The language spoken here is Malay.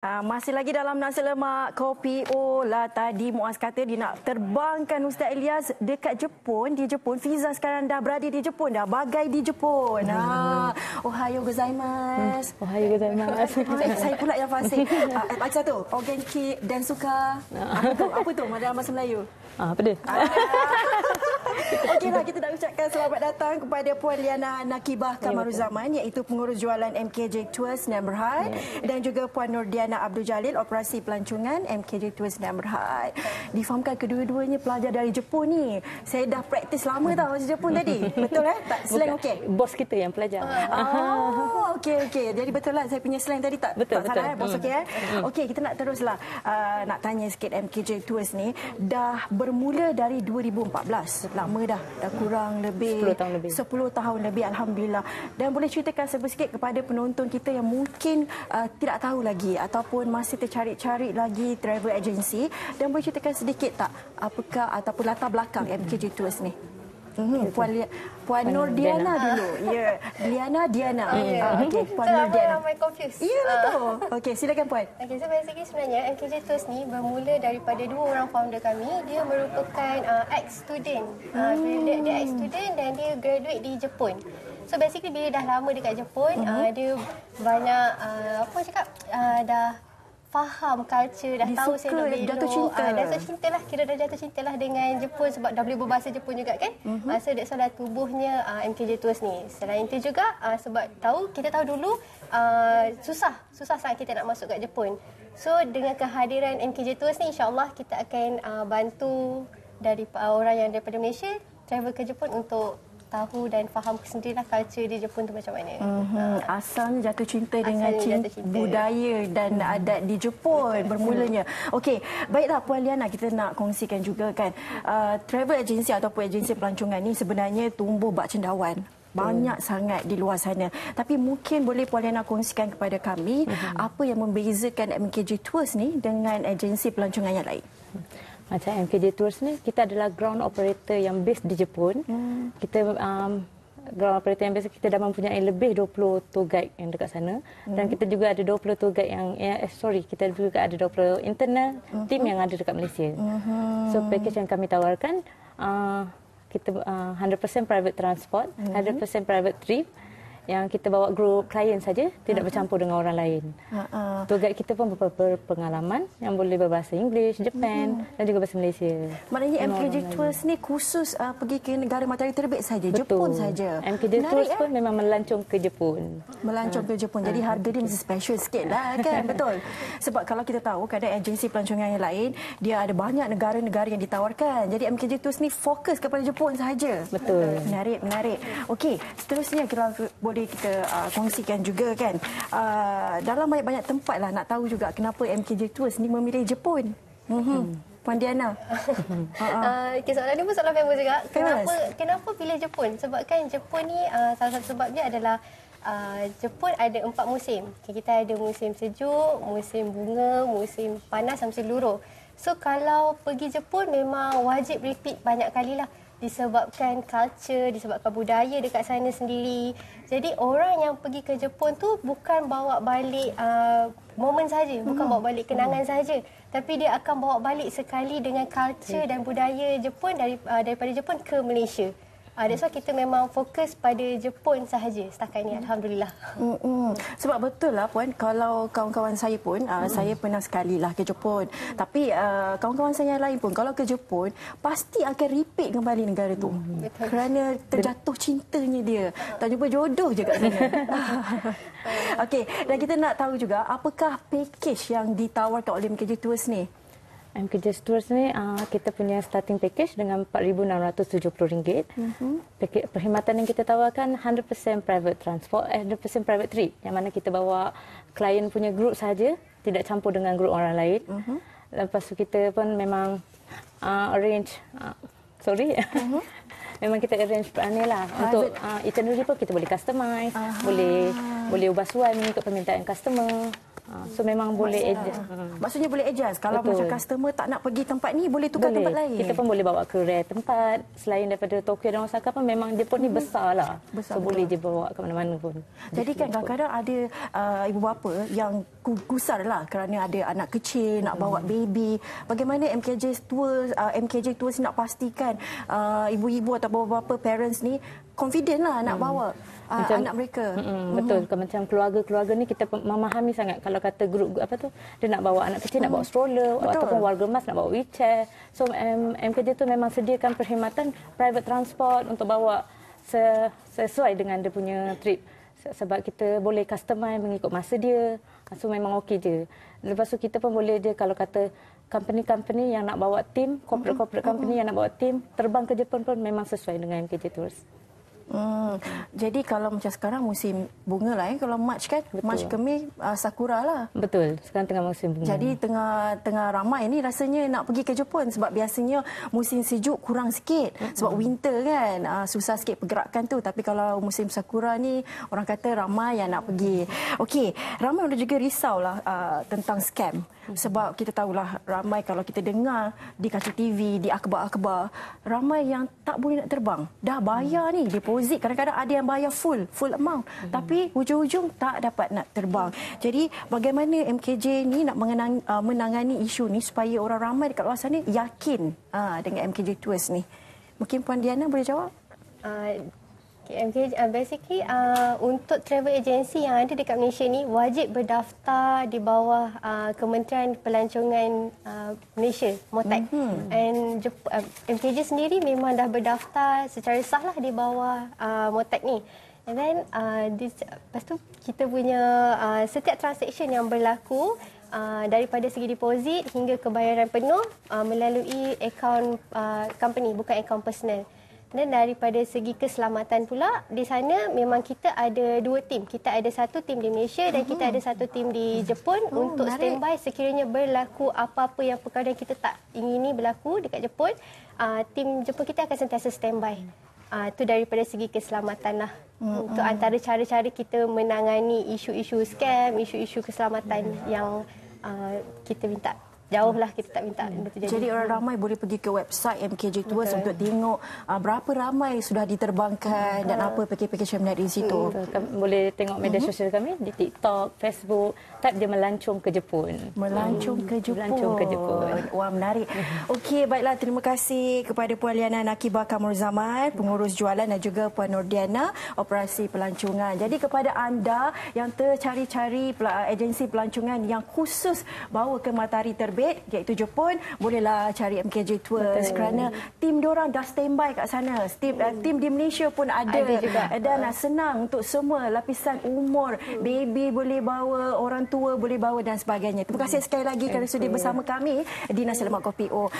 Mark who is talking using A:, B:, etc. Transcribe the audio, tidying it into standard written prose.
A: Masih lagi dalam nasi lemak kopi Ola. Tadi Muaz kata dia nak terbangkan Ustaz Ilyas dekat Jepun. Di Jepun, Fiza sekarang dah berada di Jepun, dah bagai di Jepun. Ohayo gozaimasu.
B: Ohayo gozaimasu.
A: Saya pula yang fasih. Lagi satu, organiki dan suka. Apa tu dalam bahasa Melayu?
B: Apa dia?
A: Okeylah, kita nak ucapkan selamat datang kepada Puan Liana Nakibah Kamaruzaman, iaitu pengurus jualan MKJ Tours Sdn Bhd, dan juga Puan Nurdiana Abdul Jalil, operasi pelancongan MKJ Tours Sdn Bhd. Difahamkan kedua-duanya pelajar dari Jepun ni. Saya dah praktis lama tau bahasa Jepun tadi. Betul tak? Slang okey?
B: Bos kita yang pelajar.
A: Okey. Jadi betul lah saya punya slang tadi tak?
B: Betul.
A: Salah bos okey Okey, kita nak teruslah nak tanya sikit MKJ Tours ni dah bermula dari 2014. Lama dah kurang lebih 10 tahun lebih, alhamdulillah. Dan boleh ceritakan sedikit kepada penonton kita yang mungkin tidak tahu lagi ataupun masih tercari-cari lagi travel agency, dan boleh ceritakan sedikit tak apakah ataupun latar belakang MKJ Tours ni? Puan Nurdiana dulu. Ya, Diana. Okey, Puan Nurdiana.
C: Ramai confused.
A: Ya, betul. Okey, silakan Puan.
C: Okey, so basically sebenarnya MKJ Tours ni bermula daripada dua orang founder kami. Dia merupakan ex-student. Dia ex-student dan dia graduate di Jepun. So basically bila dah lama dekat Jepun, dia banyak dah faham culture, dah tahu selok-belok,
A: jatuh cinta
C: dah jatuh cinta lah dengan Jepun sebab dah boleh berbahasa Jepun juga kan. So that's why tubuhnya MKJ Tours ni. Selain itu juga sebab kita tahu dulu susah sangat kita nak masuk kat Jepun. So dengan kehadiran MKJ Tours ni, insya-Allah kita akan bantu dari orang yang daripada Malaysia travel ke Jepun untuk tahu dan faham sendirilah culture di Jepun tu macam mana.
A: Asalnya jatuh cinta dengan budaya dan adat di Jepun bermulanya. Okey, baiklah Puan Liana, kita nak kongsikan juga kan, travel agency ataupun agensi pelancongan ni sebenarnya tumbuh bak cendawan. Banyak sangat di luar sana. Tapi mungkin boleh Puan Liana kongsikan kepada kami apa yang membezakan MKJ Tours ni dengan agensi pelancongan yang lain.
B: Macam MKJ Tours ni, kita adalah ground operator yang based di Jepun. Kita ground operator yang based, kita dah mempunyai lebih 20 tour guide yang dekat sana. Dan kita juga ada 20 tour guide kita juga ada 20 internal team yang ada dekat Malaysia. So package yang kami tawarkan, kita 100% private transport, 100% private trip, yang kita bawa grup klien saja, tidak bercampur dengan orang lain. Tour guide kita pun berpengalaman yang boleh berbahasa Inggeris, Jepun dan juga bahasa Malaysia.
A: Maknanya MKJ Tours ni khusus pergi ke negara matahari terbit saja, Jepun saja.
B: MKJ Tours pun memang melancong ke Jepun.
A: Melancong ke Jepun. Jadi harga dia mesti special sikit lah kan, betul. Sebab kalau kita tahu kadang agensi pelancongan yang lain, dia ada banyak negara-negara yang ditawarkan. Jadi MKJ Tours ni fokus kepada Jepun sahaja.
B: Betul.
A: Menarik. Okey, seterusnya kalau boleh kita kongsikan juga kan, dalam banyak tempat lah nak tahu juga kenapa MKJ Tours ni memilih Jepun. Puan Diana.
C: Soalan ni pun soalan famous juga. Kenapa pilih Jepun? Sebab kan Jepun ni salah satu sebabnya adalah Jepun ada 4 musim. Kita ada musim sejuk, musim bunga, musim panas dan musim luruh. So kalau pergi Jepun memang wajib repeat banyak kali lah. Disebabkan culture, disebabkan budaya dekat sana sendiri. Jadi orang yang pergi ke Jepun tu bukan bawa balik momen saja, bukan bawa balik kenangan saja, tapi dia akan bawa balik sekali dengan culture dan budaya Jepun daripada Jepun ke Malaysia. That's why kita memang fokus pada Jepun sahaja setakat ini, alhamdulillah.
A: Sebab betul lah Puan, kalau kawan-kawan saya pun, saya pernah sekali lah ke Jepun. Tapi kawan-kawan saya yang lain pun, kalau ke Jepun, pasti akan repeat kembali negara tu. Kerana terjatuh cintanya dia. Tak jumpa jodoh je kat sana. Okey, dan kita nak tahu juga, apakah package yang ditawarkan oleh MKJ Tours ni?
B: MKJ Tours ni kita punya starting package dengan RM4,670. Perkhidmatan yang kita tawarkan 100% private transport, 100% private trip, yang mana kita bawa klien punya grup saja, tidak campur dengan grup orang lain. Lepas tu kita pun memang memang kita arrange ni lah. Untuk itinerary pun kita boleh customize, boleh ubah suai mengikut permintaan customer. So memang boleh adjust.
A: Maksudnya boleh adjust. Kalau macam customer tak nak pergi tempat ni, boleh tukar tempat lain.
B: Kita pun boleh bawa ke rare tempat. Selain daripada Tokyo dan Osaka pun memang Jepun ni besar lah. So boleh je bawa ke mana-mana pun.
A: Jadi kan kadang-kadang ada ibu bapa yang gusar lah kerana ada anak kecil, nak bawa baby. Bagaimana MKJ Tours nak pastikan ibu-ibu atau bapa-bapa parents ni confident lah nak bawa anak mereka.
B: Betul. Macam keluarga-keluarga ni kita memahami sangat kalau kata grup apa tu, dia nak bawa anak kecil, nak bawa stroller, ataupun warga emas nak bawa wheelchair. So MKJ tu memang sediakan perkhidmatan private transport untuk bawa sesuai dengan dia punya trip. Sebab kita boleh customize mengikut masa dia. So memang okey je. Lepas tu kita pun boleh je kalau kata company-company yang nak bawa tim, corporate company yang nak bawa tim terbang ke Jepun pun memang sesuai dengan MKJ Tours.
A: Jadi kalau macam sekarang musim bunga lah, kalau March kan, March ke Mei sakura lah.
B: Betul, sekarang tengah musim bunga.
A: Jadi tengah ramai ni rasanya nak pergi ke Jepun sebab biasanya musim sejuk kurang sikit. Sebab winter kan, susah sikit pergerakan tu. Tapi kalau musim sakura ni orang kata ramai yang nak pergi. Okey, ramai orang juga risaulah tentang scam. Sebab kita tahulah ramai kalau kita dengar di kaca TV, di akhbar-akhbar, ramai yang tak boleh nak terbang. Dah bayar ni deposit, kadang-kadang ada yang bayar full amount. Tapi hujung-hujung tak dapat nak terbang. Jadi bagaimana MKJ ni nak menangani isu ni supaya orang ramai dekat luar sana yakin dengan MKJ Tours ni? Mungkin Puan Diana boleh jawab?
C: MKJ, basically untuk travel agency yang ada dekat Malaysia ni wajib berdaftar di bawah Kementerian Pelancongan Malaysia, MOTAC. And MKJ sendiri memang dah berdaftar secara sah lah di bawah MOTAC ni. And then lepas tu kita punya setiap transaction yang berlaku daripada segi deposit hingga kebayaran penuh melalui akaun company, bukan akaun personal. Dan daripada segi keselamatan pula, di sana memang kita ada dua tim. Kita ada satu tim di Malaysia dan kita ada satu tim di Jepun untuk standby sekiranya berlaku apa-apa yang perkara yang kita tak ingini berlaku dekat Jepun. Tim Jepun kita akan sentiasa standby. Itu daripada segi keselamatan lah. Untuk antara cara-cara kita menangani isu-isu scam, isu-isu keselamatan yang kita minta. Jauh lah kita tak minta benda tu jadi.
A: Jadi orang ramai boleh pergi ke website MKJ Tours untuk tengok berapa ramai sudah diterbangkan dan apa pakej-pakej yang menarik di situ.
B: Boleh tengok media sosial kami di TikTok, Facebook. Type dia melancong ke Jepun.
A: Melancong ke Jepun.
B: Melancong ke Jepun.
A: Wah, menarik. Okey, baiklah, terima kasih kepada Puan Liana Nakibah Kamruzaman, pengurus jualan, dan juga Puan Nordiana, operasi pelancongan. Jadi kepada anda yang tercari-cari agensi pelancongan yang khusus bawa ke matahari terbit iaitu Jepun, bolehlah cari MKJ Tours. Kerana tim diorang dah standby kat sana. Tim di Malaysia pun ada juga. Dan senang untuk semua lapisan umur. Baby boleh bawa, orang tua boleh bawa dan sebagainya. Terima kasih sekali lagi kerana sudi bersama kami di Nasi Lemak Kopi O.